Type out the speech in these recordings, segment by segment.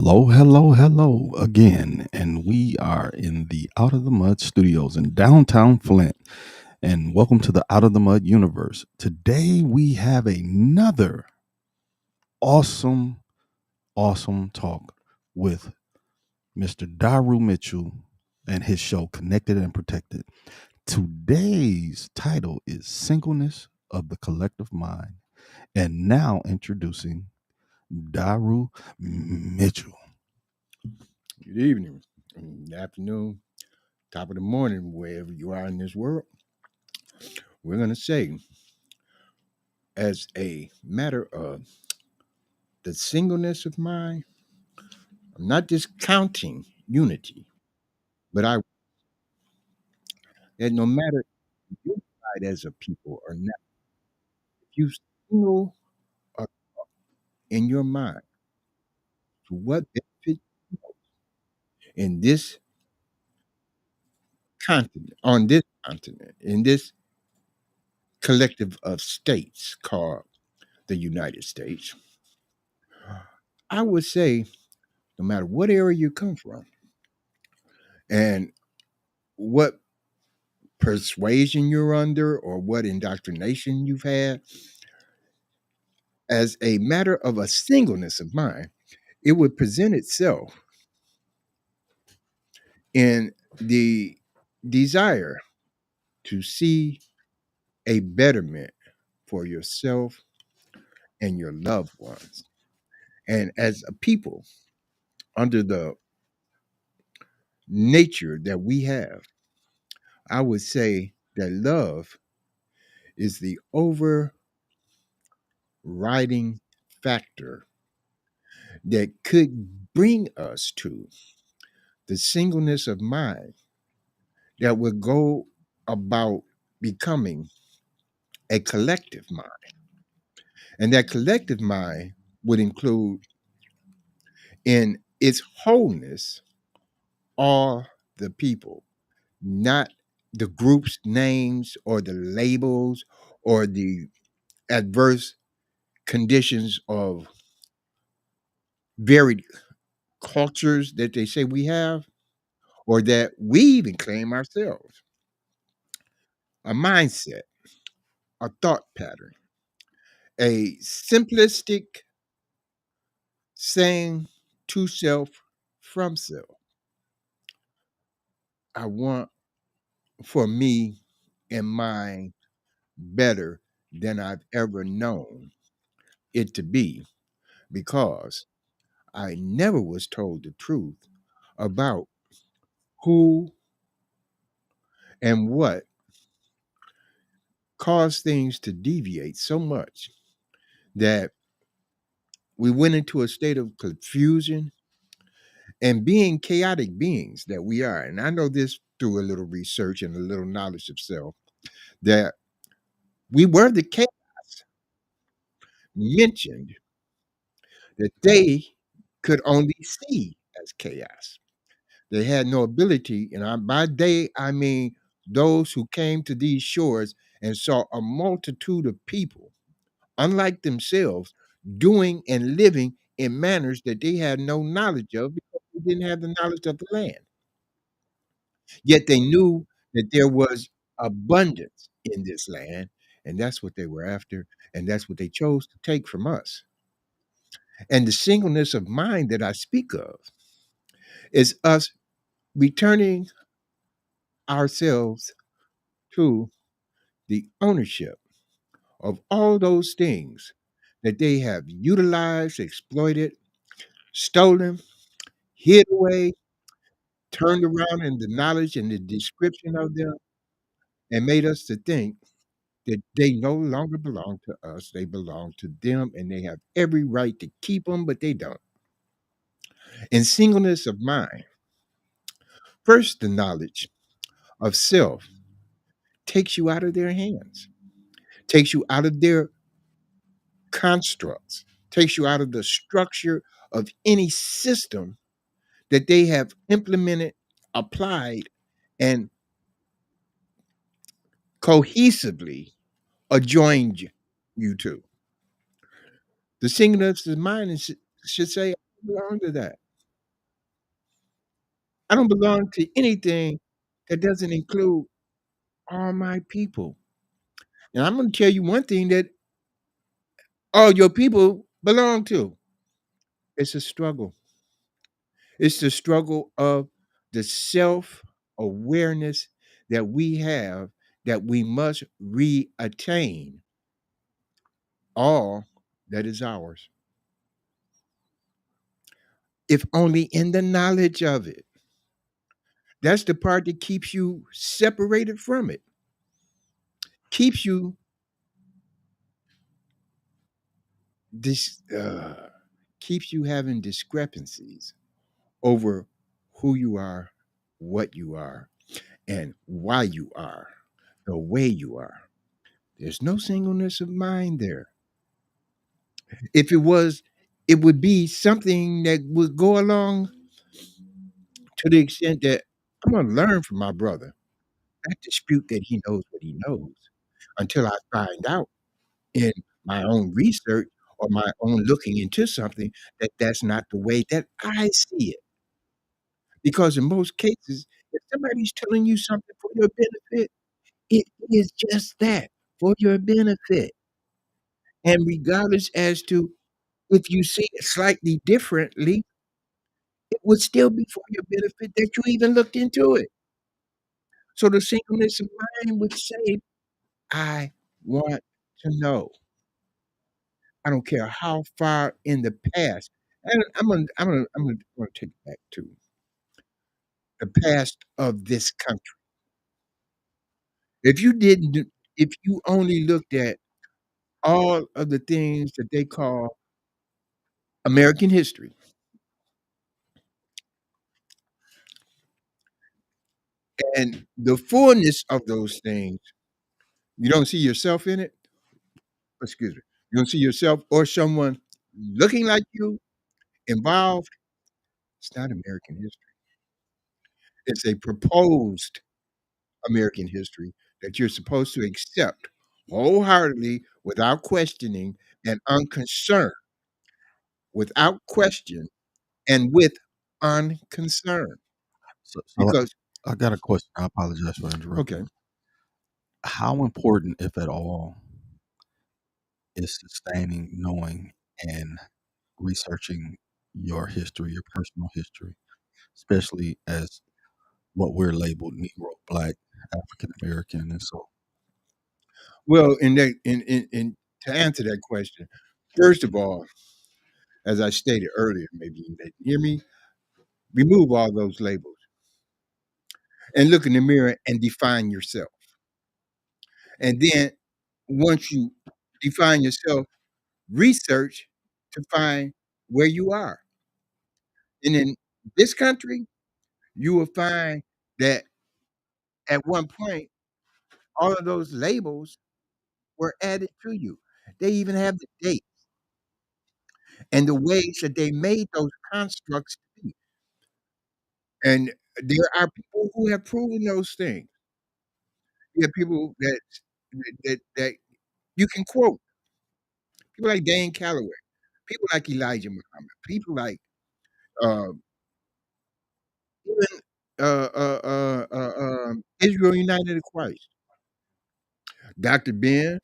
Hello, hello, hello again. And we are in the Out of the Mud studios in downtown Flint. And welcome to the Out of the Mud universe. Today we have another awesome, awesome talk with Mr. Daru Mitchell and his show Connected and Protected. Today's title is Singleness of the Collective Mind. And now introducing Daru Mitchell. Good evening, good afternoon, top of the morning, wherever you are in this world. We're going to say, as a matter of the singleness of mind, I'm not discounting unity, but that no matter if you're unified as a people or not, if you single are in your mind to what benefit in this continent, on this continent, in this collective of states called the United States, I would say, no matter what area you come from, and what persuasion you're under or what indoctrination you've had, as a matter of a singleness of mind, it would present itself in the desire to see a betterment for yourself and your loved ones. And as a people, under the nature that we have, I would say that love is the overriding factor that could bring us to the singleness of mind that would go about becoming a collective mind. And that collective mind would include in its wholeness all the people, not the group's names or the labels or the adverse conditions of varied cultures that they say we have or that we even claim ourselves. A mindset, a thought pattern, a simplistic saying to self from self. I want for me and mine better than I've ever known it to be because I never was told the truth about who and what caused things to deviate so much that we went into a state of confusion and being chaotic beings that we are. And I know this through a little research and a little knowledge of self that we were the chaos mentioned that they could only see as chaos. They had no ability, and by they, I mean those who came to these shores and saw a multitude of people, unlike themselves, doing and living in manners that they had no knowledge of because they didn't have the knowledge of the land. Yet they knew that there was abundance in this land, and that's what they were after, and that's what they chose to take from us. And the singleness of mind that I speak of is us returning ourselves to the ownership of all those things that they have utilized, exploited, stolen, hid away, turned around in the knowledge and the description of them, and made us to think that they no longer belong to us. They belong to them, and they have every right to keep them, but they don't. In singleness of mind, first, the knowledge of self takes you out of their hands, takes you out of their constructs, takes you out of the structure of any system that they have implemented, applied, and cohesively adjoined you to. The singleness of mind should say, I belong to that. I don't belong to anything that doesn't include all my people. And I'm gonna tell you one thing that all your people belong to. It's a struggle. It's the struggle of the self-awareness that we have that we must reattain all that is ours. If only in the knowledge of it. That's the part that keeps you separated from it, keeps you this keeps you having discrepancies over who you are, what you are, and why you are the way you are. There's no singleness of mind there. If it was, it would be something that would go along to the extent that I'm going to learn from my brother, not dispute that he knows what he knows until I find out in my own research or my own looking into something that that's not the way that I see it. Because in most cases, if somebody's telling you something for your benefit, it is just that, for your benefit. And regardless as to if you see it slightly differently, it would still be for your benefit that you even looked into it. So the singleness of mind would say, I want to know. I don't care how far in the past. And I'm gonna take it back to the past of this country. If you didn't do, if you only looked at all of the things that they call American history and the fullness of those things, you don't see yourself in it. Excuse me. You don't see yourself or someone looking like you involved. It's not American history. It's a proposed American history that you're supposed to accept wholeheartedly without questioning and unconcerned, without question and with unconcern. So Because I got a question. I apologize for okay, interrupting. How important, if at all, is sustaining, knowing, and researching your history, your personal history, especially as what we're labeled Negro, Black, African American, and so well, in to answer that question, first of all, as I stated earlier, maybe you didn't hear me, remove all those labels and look in the mirror and define yourself. And then once you define yourself, research to find where you are. And in this country, you will find that at one point, all of those labels were added to you. They even have the date and the ways that they made those constructs to be. And there are people who have proven those things. You have people that you can quote. People like Dane Calloway, people like Elijah Muhammad, people like uh, even Israel United of Christ, Dr. Ben,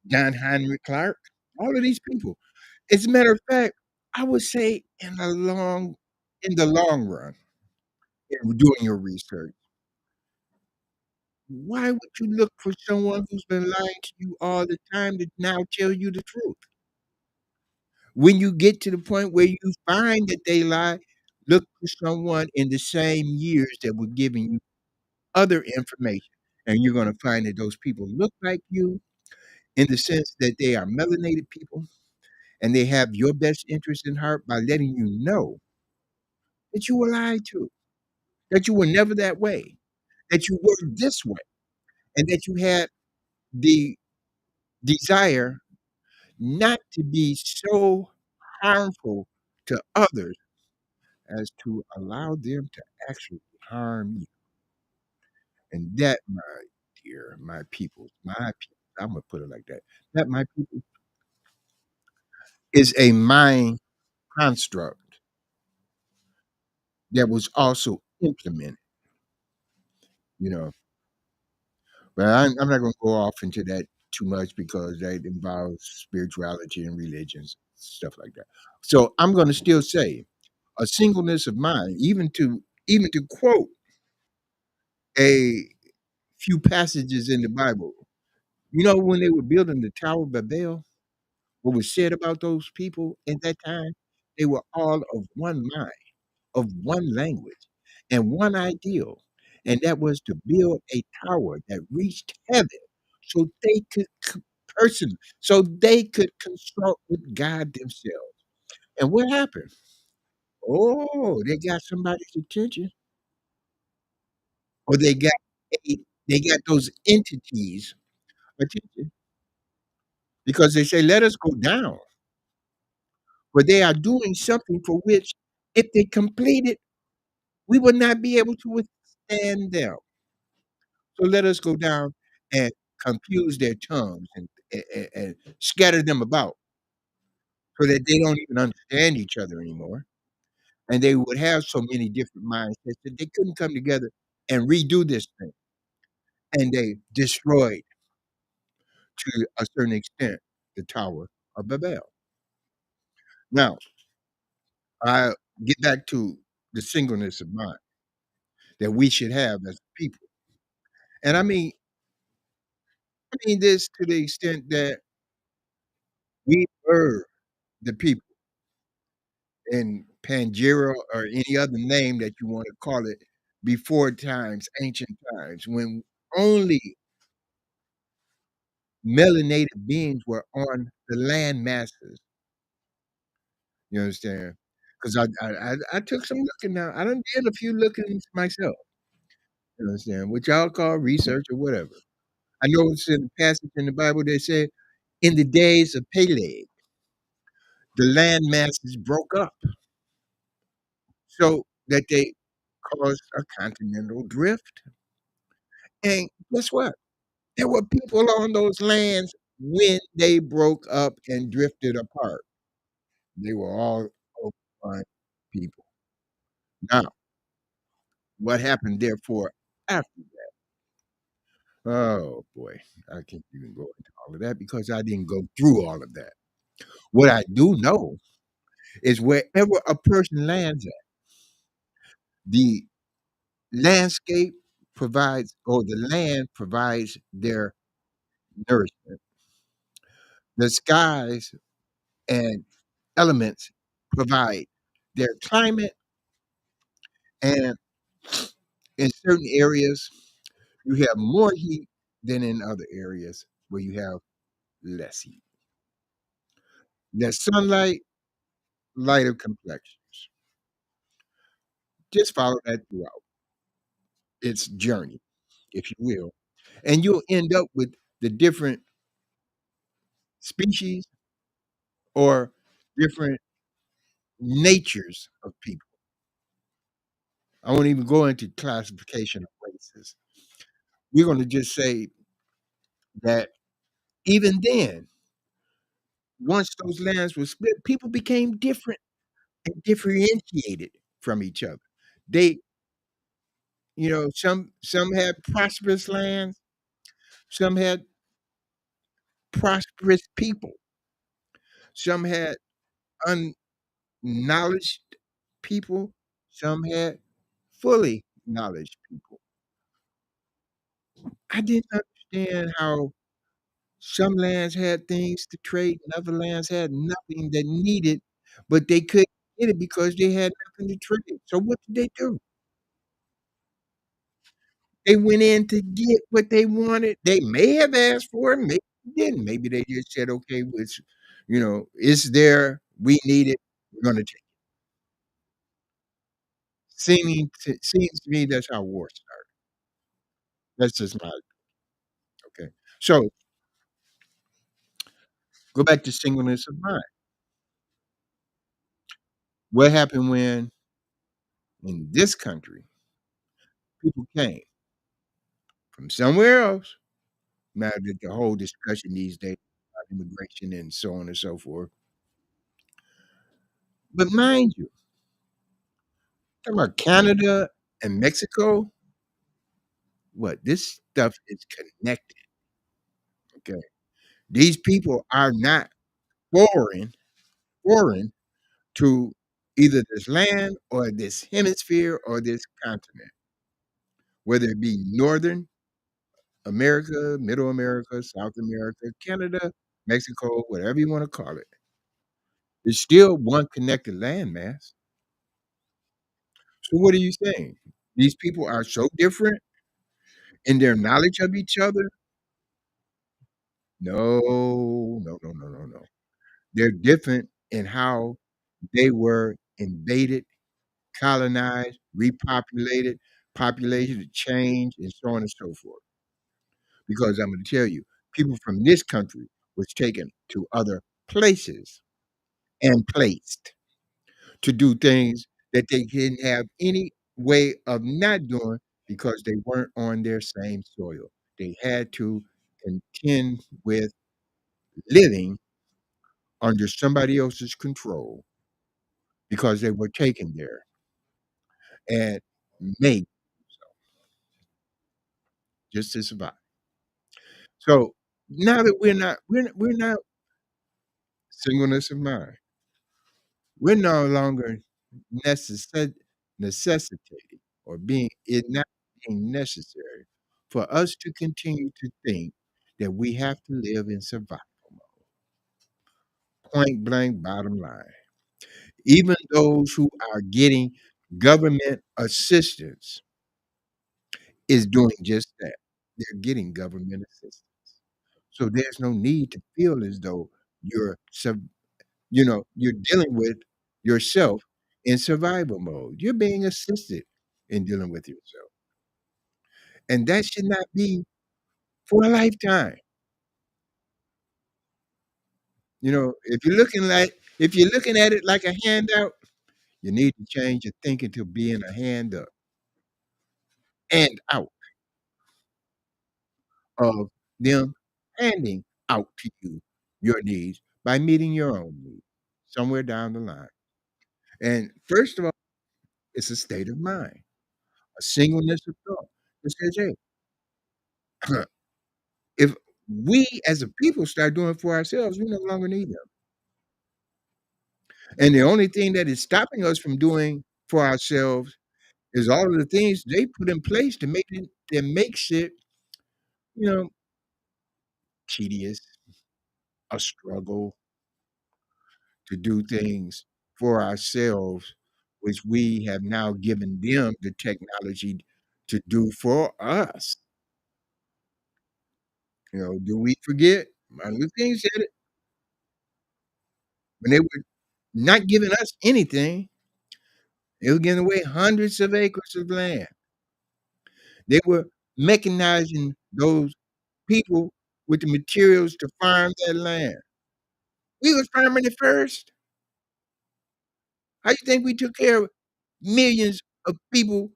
John Heinrich Clark, all of these people. As a matter of fact, I would say in the long run, in doing your research, why would you look for someone who's been lying to you all the time to now tell you the truth? When you get to the point where you find that they lie, look for someone in the same years that were giving you other information. And you're going to find that those people look like you in the sense that they are melanated people and they have your best interest in heart by letting you know that you were lied to, that you were never that way, that you were this way, and that you had the desire not to be so harmful to others as to allow them to actually harm you. And that, my dear, my people, I'm gonna put it like that. That, my people, is a mind construct that was also implemented, you know. But I'm not gonna go off into that too much because that involves spirituality and religions, stuff like that. So I'm gonna still say a singleness of mind, even to quote a few passages in the Bible. You know, when they were building the Tower of Babel, what was said about those people in that time, they were all of one mind, of one language, and one ideal, and that was to build a tower that reached heaven so they could so they could consult with God themselves. And what happened? Oh, they got somebody's attention, or they got those entities attention because they say, "Let us go down." But they are doing something for which, if they complete it, we would not be able to withstand them. So let us go down and confuse their tongues and scatter them about so that they don't even understand each other anymore. And they would have so many different mindsets that they couldn't come together and redo this thing. And they destroyed, to a certain extent, the Tower of Babel. Now, I get back to the singleness of mind that we should have as people. And I mean this to the extent that we were the people in Pangera or any other name that you want to call it before times, ancient times, when only melanated beings were on the land masses. You understand? Because I took some looking now. I done did a few lookings myself. You understand? Which y'all call research or whatever. I know it's in a passage in the Bible that said, in the days of Peleg, the land masses broke up so that they caused a continental drift. And guess what? There were people on those lands when they broke up and drifted apart. They were all fine people. Now, what happened therefore after? Oh boy, I can't even go into all of that because I didn't go through all of that. What I do know is wherever a person lands at, the landscape provides, or the land provides their nourishment. The skies and elements provide their climate, and in certain areas, you have more heat than in other areas where you have less heat. Less sunlight, lighter complexions. Just follow that throughout its journey, if you will, and you'll end up with the different species or different natures of people. I won't even go into classification of races. We're going to just say that even then, once those lands were split, people became different and differentiated from each other. They, some had prosperous lands, some had prosperous people, some had unknowledged people, some had fully knowledge people. I didn't understand how some lands had things to trade and other lands had nothing that needed, but they couldn't get it because they had nothing to trade. So what did they do? They went in to get what they wanted. They may have asked for it, maybe they didn't. Maybe they just said, okay, it's there, we need it, we're gonna take it. Seems to me that's how war started. That's just my okay. So go back to singleness of mind. What happened when in this country people came from somewhere else? Now that the whole discussion these days about immigration and so on and so forth. But mind you, Talking about Canada and Mexico, what, this stuff is connected, okay? These people are not foreign to either this land or this hemisphere or this continent, whether it be Northern America, Middle America, South America, Canada, Mexico, whatever you wanna call it. It's still one connected landmass. So what are you saying? These people are so different in their knowledge of each other? No, no, no, no, no, no. They're different in how they were invaded, colonized, repopulated, population change, and so on and so forth. Because I'm gonna tell you, people from this country was taken to other places and placed to do things that they didn't have any way of not doing because they weren't on their same soil. They had to contend with living under somebody else's control because they were taken there and made just to survive. So now that we're not singleness of mind. We're no longer necessitating or being it not being necessary for us to continue to think that we have to live in survival mode. Point blank bottom line. Even those who are getting government assistance is doing just that. They're getting government assistance. So there's no need to feel as though you're dealing with yourself in survival mode. You're being assisted in dealing with yourself. And that should not be for a lifetime. If you're looking at it like a handout, you need to change your thinking to being a hand up and out of them handing out to you your needs by meeting your own needs somewhere down the line. And first of all, it's a state of mind, a singleness of thought that says, hey, if we as a people start doing it for ourselves, we no longer need them. And the only thing that is stopping us from doing for ourselves is all of the things they put in place to make it that makes it, you know, tedious, a struggle to do things for ourselves, which we have now given them the technology to do for us. Do we forget? Martin Luther King said it when they were not giving us anything, they were giving away hundreds of acres of land. They were mechanizing those people with the materials to farm that land. We was farming it first. How you think we took care of millions of people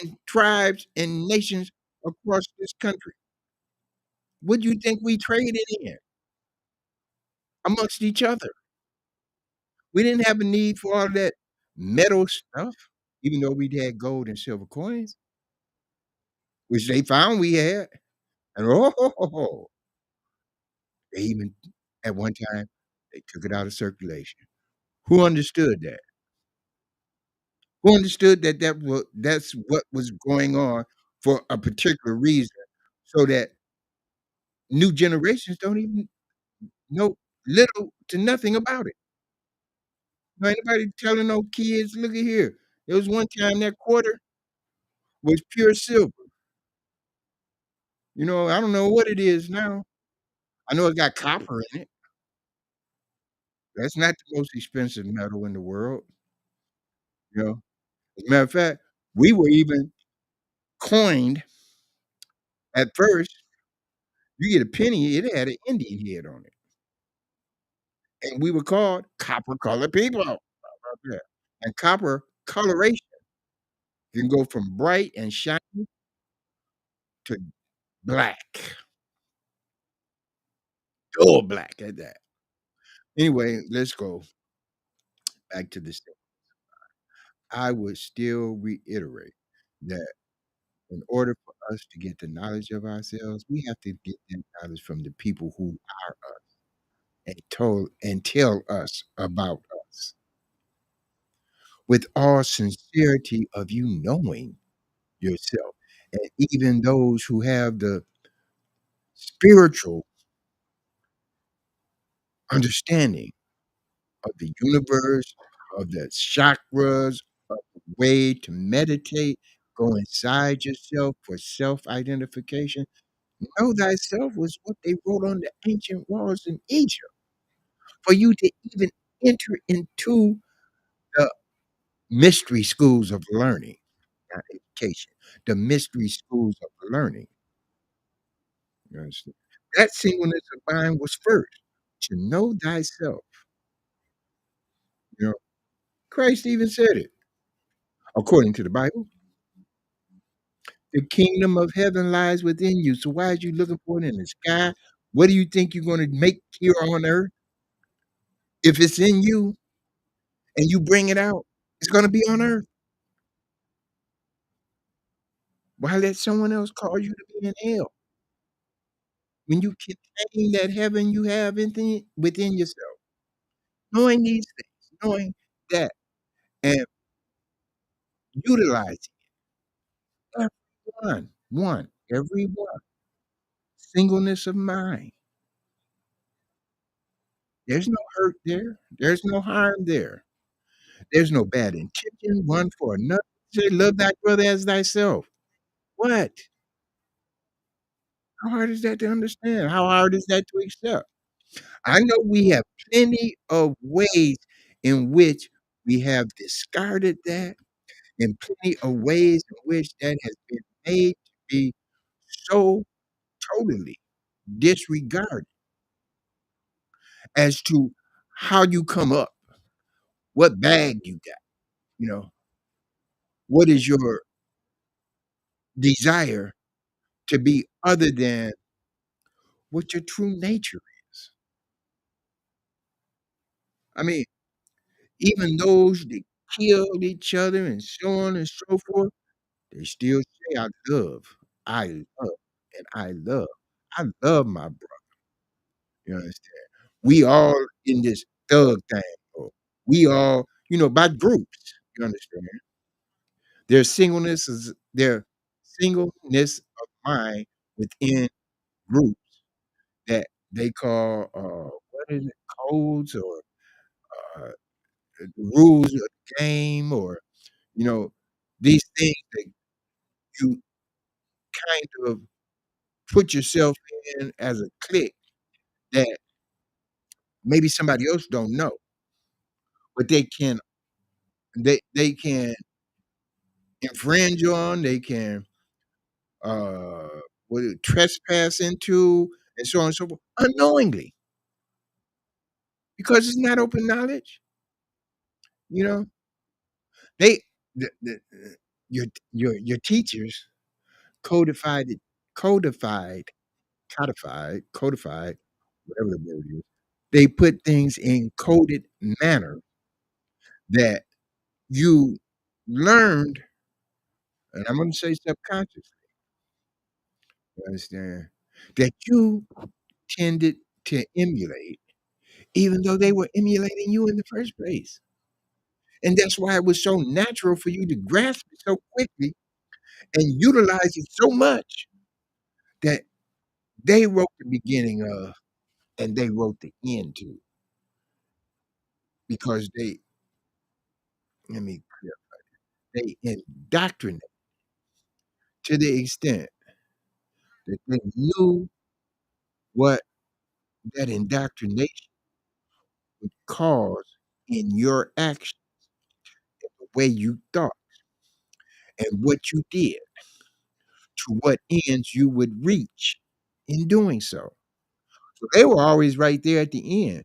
and tribes and nations across this country? What do you think we traded in amongst each other? We didn't have a need for all that metal stuff, even though we had gold and silver coins, which they found we had. And they even at one time they took it out of circulation. Who understood that? Who understood that that's what was going on for a particular reason, so that new generations don't even know little to nothing about it. No anybody telling no kids, "Look at here. There was one time that quarter was pure silver." I don't know what it is now. I know it got copper in it. That's not the most expensive metal in the world, you know? As a matter of fact, we were even coined at first. You get a penny, it had an Indian head on it, and we were called copper colored people. How about that? And copper coloration can go from bright and shiny to black, dull black at that. Anyway, let's go back to this thing. I would still reiterate that in order for us to get the knowledge of ourselves, we have to get that knowledge from the people who are us and tell us about us with all sincerity of you knowing yourself. And even those who have the spiritual understanding of the universe, of the chakras, of the way to meditate, go inside yourself for self-identification. Know thyself was what they wrote on the ancient walls in Egypt. For you to even enter into the mystery schools of learning, not education, the mystery schools of learning. You understand? That singleness of mind was first to know thyself. You know, Christ even said it. According to the Bible, the kingdom of heaven lies within you. So why are you looking for it in the sky? What do you think you're going to make here on earth? If it's in you and you bring it out, it's going to be on earth. Why let someone else call you to be in hell when you contain that heaven you have within yourself? Knowing these things, knowing that, and utilizing every one, singleness of mind. There's no hurt there. There's no harm there. There's no bad intention one for another. Say, love thy brother as thyself. What? How hard is that to understand? How hard is that to accept? I know we have plenty of ways in which we have discarded that, and plenty of ways in which that has been made to be so totally disregarded as to how you come up, what bag you got, you know, what is your desire to be other than what your true nature is. I mean, even those that killed each other and so on and so forth, they still say, I love, and I love. I love my brother. You understand? We all in this thug thing, or we all, by groups. You understand? Their singleness of mind within groups that they call what is it, codes or uh, rules of the game, or you know these things that you kind of put yourself in as a clique that maybe somebody else don't know, but they can infringe on, they can uh trespass into, and so on and so forth, unknowingly, because it's not open knowledge. You know, they the your teachers codified it, codified, codified, whatever the word is. They put things in coded manner that you learned, and I'm going to say subconsciously, you understand, that you tended to emulate, even though they were emulating you in the first place. And that's why it was so natural for you to grasp it so quickly and utilize it so much that they wrote the beginning of and they wrote the end to, because let me clear, they indoctrinate to the extent that they knew what that indoctrination would cause in your action, the way you thought, and what you did, to what ends you would reach in doing so. So they were always right there at the end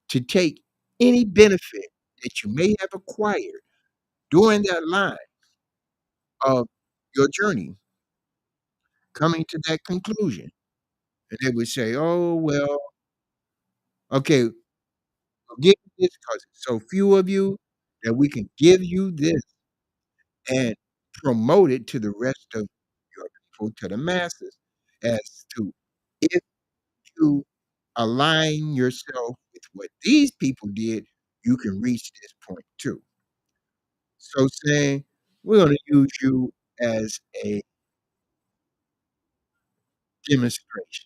to take any benefit that you may have acquired during that line of your journey, coming to that conclusion. And they would say, "Oh, well, okay, we'll give you this because it's so few of you. that we can give you this and promote it to the rest of your people, to the masses, as to if you align yourself with what these people did, you can reach this point too. So saying, we're gonna use you as a demonstration.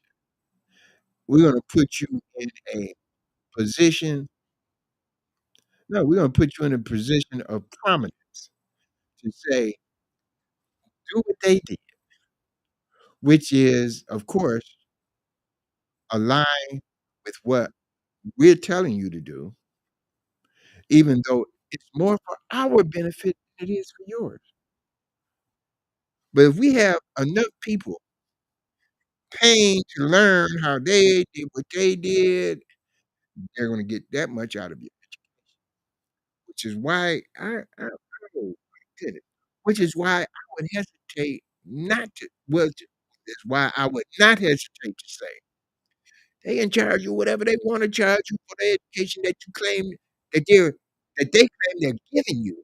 We're gonna put you in a position no, we're gonna put you in a position of prominence to say, do what they did, which is, of course, align with what we're telling you to do, even though it's more for our benefit than it is for yours. But if we have enough people paying to learn how they did what they did, they're gonna get that much out of you, which is why I oh my goodness, which is why I would hesitate not to well, that's why I would not hesitate to say, they can charge you whatever they wanna charge you for the education that you claim that they claim they're giving you,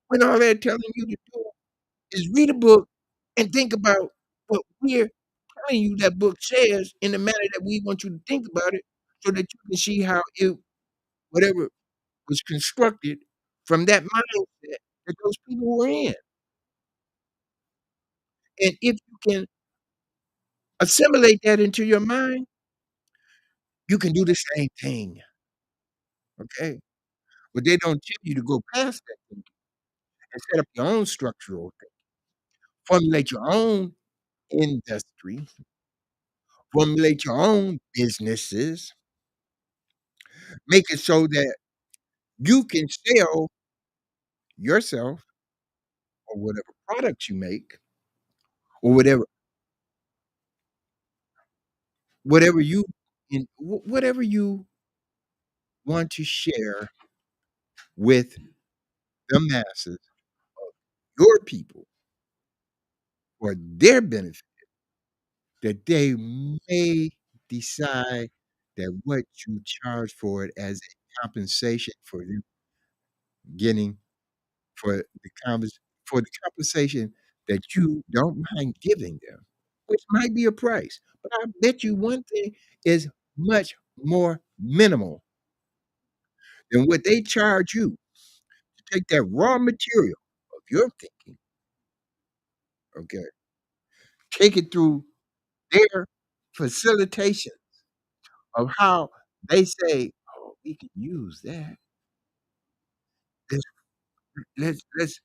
when all they're telling you to do is read a book and think about what we're telling you that book says in the manner that we want you to think about it so that you can see how it whatever was constructed from that mindset that those people were in. And if you can assimilate that into your mind, you can do the same thing, okay? But they don't tell you to go past that thinking and set up your own structural thing. Formulate your own industry, formulate your own businesses, make it so that you can sell yourself or whatever products you make or whatever you whatever you want to share with the masses, your people, for their benefit, that they may decide that what you charge for it as a compensation for you getting for for the compensation that you don't mind giving them, which might be a price. But I bet you one thing is much more minimal than what they charge you to take that raw material of your thinking, okay, take it through their facilitation of how they say, "Oh, we can use that. Let's let's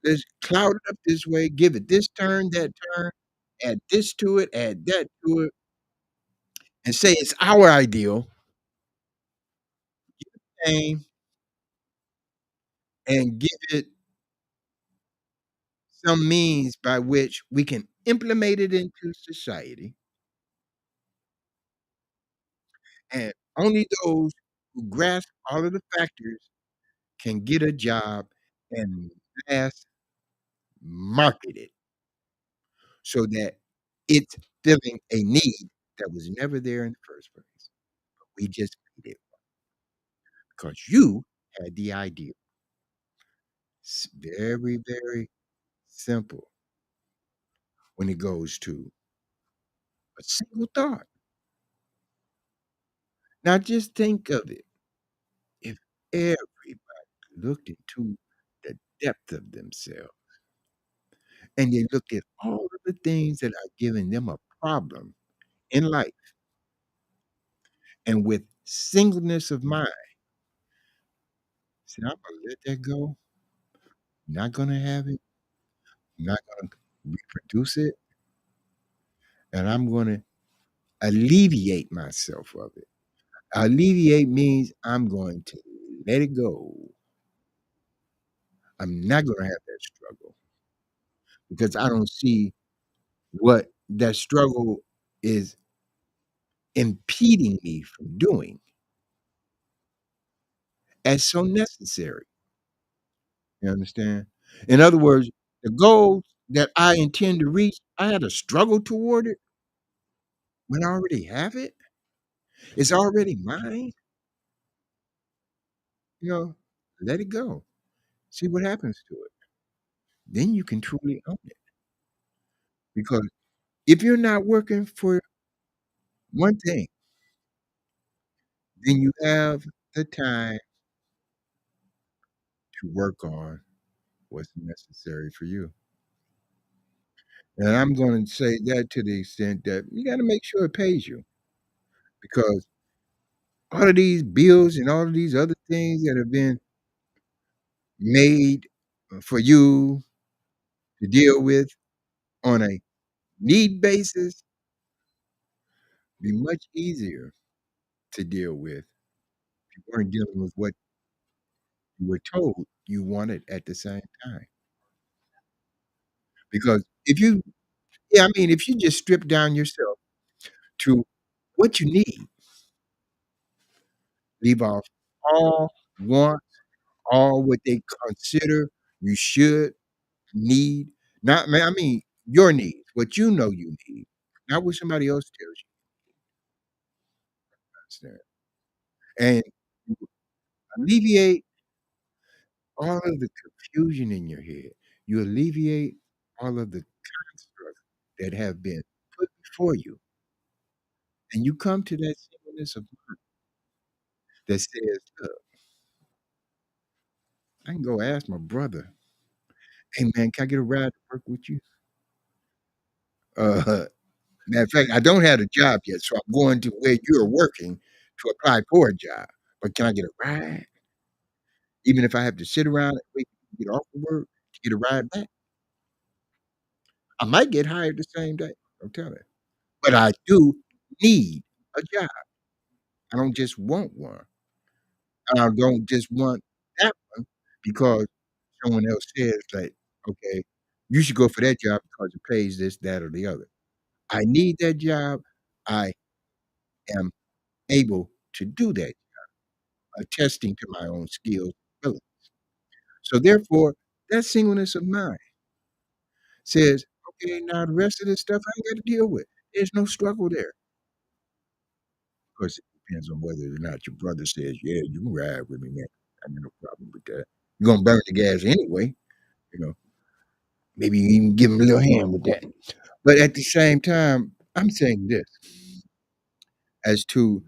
let's cloud it up this way, give it this turn, that turn, add this to it, add that to it, and say it's our ideal name and give it some means by which we can implement it into society, and only those who grasp all of the factors can get a job and mass market it so that it's filling a need that was never there in the first place. We just made it because you had the idea. It's very, very simple when it goes to a single thought. Now just think of it. If everybody looked into the depth of themselves and they looked at all of the things that are giving them a problem in life, and with singleness of mind, say, I'm gonna let that go, not gonna have it, not gonna reproduce it, and I'm gonna alleviate myself of it. Alleviate means I'm going to let it go. I'm not gonna have that struggle because I don't see what that struggle is impeding me from doing as so necessary. You understand? In other words, the goal that I intend to reach, I had to struggle toward it when I already have it. It's already mine. you know, let it go. See what happens to it. Then you can truly own it. Because if you're not working for one thing, then you have the time to work on what's necessary for you. And I'm going to say that to the extent that you got to make sure it pays you because all of these bills and all of these other things that have been made for you to deal with on a need basis be much easier to deal with if you weren't dealing with what you were told you wanted at the same time. Because if you, yeah, I mean, if you just strip down yourself to what you need, leave off all want, all what they consider you should need, not, man, I mean, your needs, what you know you need, not what somebody else tells you. Understand? And alleviate all of the confusion in your head. You alleviate all of the constructs that have been put before you, and you come to that singleness of mind that says, "Look, I can go ask my brother, hey man, can I get a ride to work with you? Uh, matter of fact, I don't have a job yet, so I'm going to where you're working to apply for a job. But can I get a ride? Even if I have to sit around and wait to get off of work to get a ride back, I might get hired the same day. I'm telling you. But I do need a job. I don't just want one. I don't just want that one because someone else says like, okay, you should go for that job because it pays this, that, or the other. I need that job. I am able to do that, attesting to my own skills. Ability. So therefore, that singleness of mind says, okay, now the rest of this stuff I ain't got to deal with. There's no struggle there. Of course, it depends on whether or not your brother says, yeah, you can ride with me, man. I got no problem with that. You're gonna burn the gas anyway, you know. Maybe you even give him a little hand with that. But at the same time, I'm saying this as to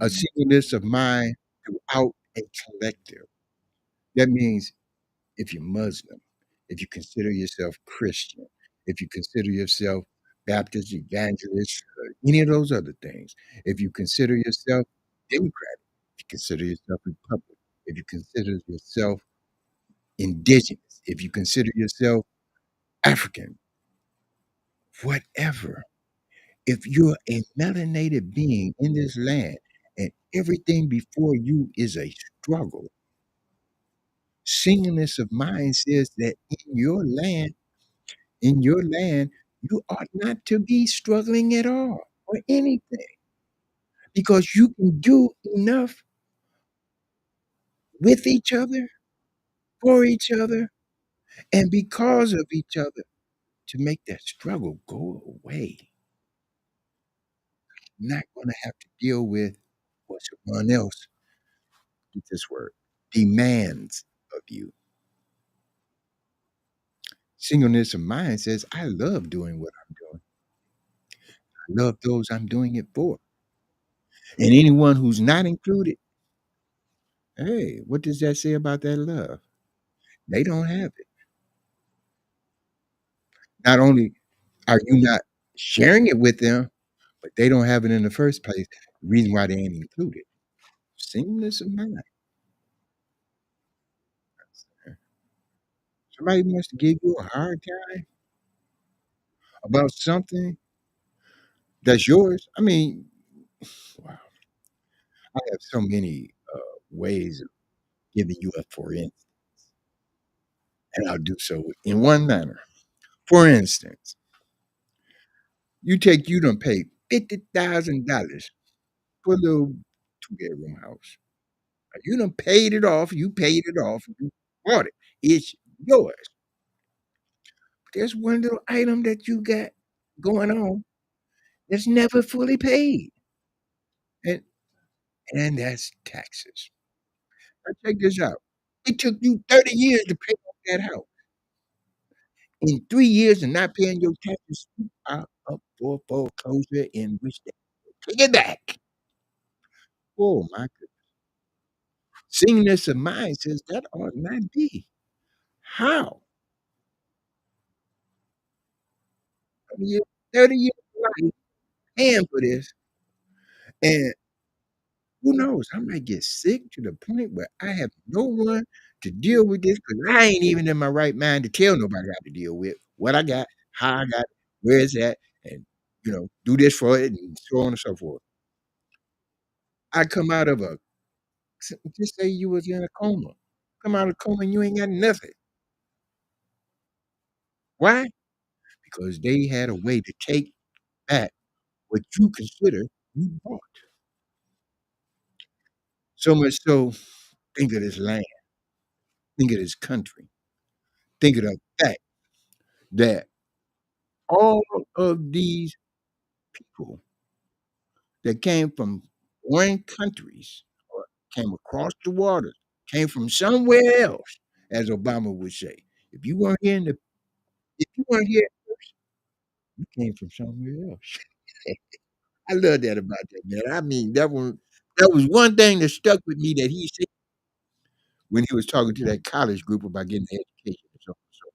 a singleness of mind throughout a collective. That means if you're Muslim, if you consider yourself Christian, if you consider yourself Baptist, Evangelist, any of those other things, if you consider yourself Democrat, if you consider yourself Republican, if you consider yourself indigenous, if you consider yourself African, whatever, if you're a melanated being in this land and everything before you is a struggle, singleness of mind says that in your land, you ought not to be struggling at all or anything because you can do enough with each other, for each other, and because of each other to make that struggle go away. You're not going to have to deal with what someone else, get this word, demands of you. Singleness of mind says, I love doing what I'm doing. I love those I'm doing it for. And anyone who's not included, hey, what does that say about that love? They don't have it. Not only are you not sharing it with them, but they don't have it in the first place. The reason why they ain't included. Singleness of mind. Somebody wants to give you a hard time about something that's yours. I mean, wow, I have so many ways of giving you a for instance, and I'll do so in one manner. For instance, you done pay $50,000 for a little two-bedroom house. You done paid it off. You paid it off. You bought it. It's yours. There's one little item that you got going on that's never fully paid, and and that's taxes. Now check this out. It took you 30 years to pay off that house. In 3 years of not paying your taxes, you are up for foreclosure in which they take it back. Oh my goodness. Singleness of mind says that ought not be. How? 30 years 30 years of life paying for this, and who knows, I might get sick to the point where I have no one to deal with this because I ain't even in my right mind to tell nobody how to deal with what I got, how I got it, where it's at, and, do this for it, and so on and so forth. I come out of a just say you was in a coma. Come out of a coma and you ain't got nothing. Why? Because they had a way to take back what you consider you bought. So much so, think of this land, think of this country, think of the fact that all of these people that came from foreign countries or came across the water, came from somewhere else, as Obama would say. If you weren't here in the if you weren't here first, you came from somewhere else. I love that about that man. I mean, that was one thing that stuck with me that he said when he was talking to that college group about getting an education and so on and so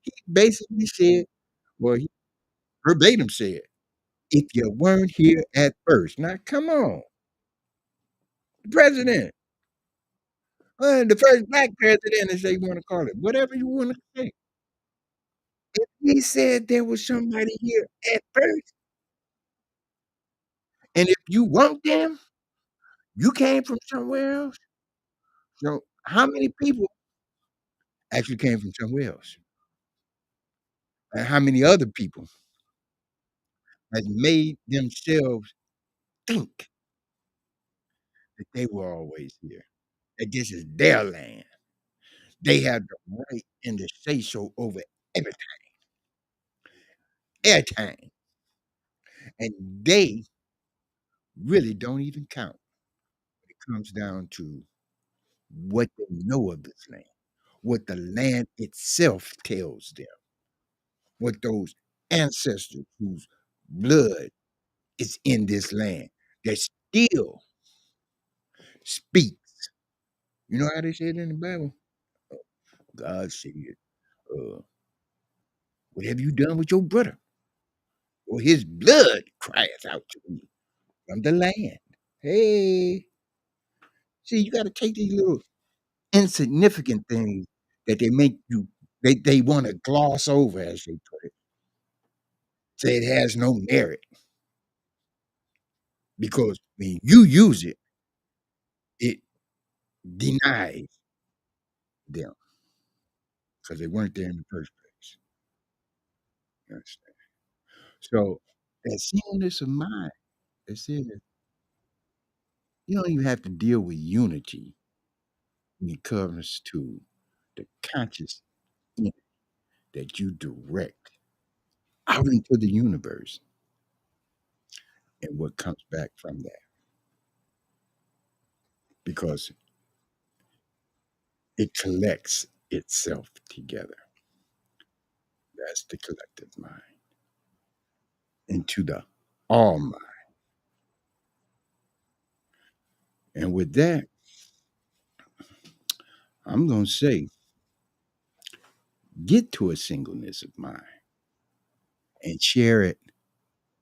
he basically said, well, he verbatim said, "If you weren't here at first." Now, come on, the president, the first black president, as they wanna call it, whatever you wanna say. If he said there was somebody here at first, and if you weren't them, you came from somewhere else. So, how many people actually came from somewhere else? And how many other people has made themselves think that they were always here, that this is their land. They have the right and the say so over everything, airtime, and they really don't even count. It comes down to what they know of this land, what the land itself tells them, what those ancestors whose blood is in this land that still speak. You know how they say it in the Bible? God said, uh, "What have you done with your brother? Or his blood cries out to me from the land." Hey, see, you got to take these little insignificant things that they make you, they want to gloss over, as they put it, say it has no merit because when you use it, it denies them because they weren't there in the first place. You understand? So that singleness of mind, it says you don't even have to deal with unity when it comes to the conscious energy that you direct out into the universe and what comes back from that because it collects itself together. That's the collective mind into the all mind. And with that, I'm going to say get to a singleness of mind and share it